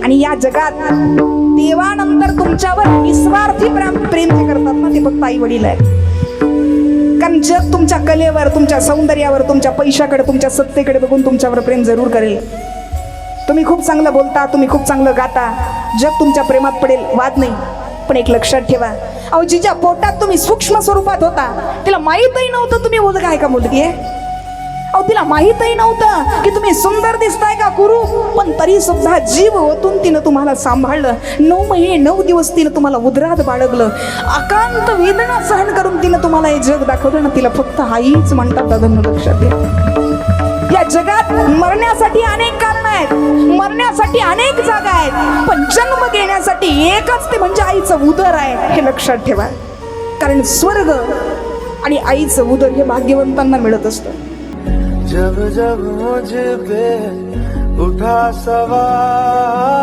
आणि या जगात देवानंतर तुमच्यावर निस्वार्थी प्रेम जे करतात ना, ते फक्त आई वडील आहेत. कारण जग तुमच्या कलेवर, तुमच्या सौंदर्यावर, तुमच्या पैशाकडे, तुमच्या सत्तेकडे बघून तुमच्यावर प्रेम जरूर करेल. तुम्ही खूप चांगलं बोलता, तुम्ही खूप चांगलं गाता, जग तुमच्या प्रेमात पडेल, वाद नाही. पण एक लक्षात ठेवा, अहो जिच्या पोटात तुम्ही सूक्ष्म स्वरूपात होता, तिला माहीतही नव्हतं तुम्ही मुलगा आहे का मुलगी आहे. अहो तिला माहीतही नव्हतं की तुम्ही सुंदर दिसताय का कुरूप, पण तरी सुद्धा जीव ओतून तिनं तुम्हाला सांभाळलं. 9 महिने 9 दिवस तिनं तुम्हाला उदरात बाळगलं. अकांत वेदना सहन करून तिनं तुम्हाला हे जग दाखवलं ना. तिला फक्त आईच म्हणतात. दादांनो लक्षात घ्या, या जगात मरण्यासाठी अनेक कारण आहेत, मरण्यासाठी अनेक जागा आहेत, पण जन्म घेण्यासाठी एकच, ते म्हणजे आईचं उदर आहे. हे लक्षात ठेवा. कारण स्वर्ग आणि आईचं उदर हे भाग्यवंतांना मिळत असतं. जब जब मुझ पे उठा सवाल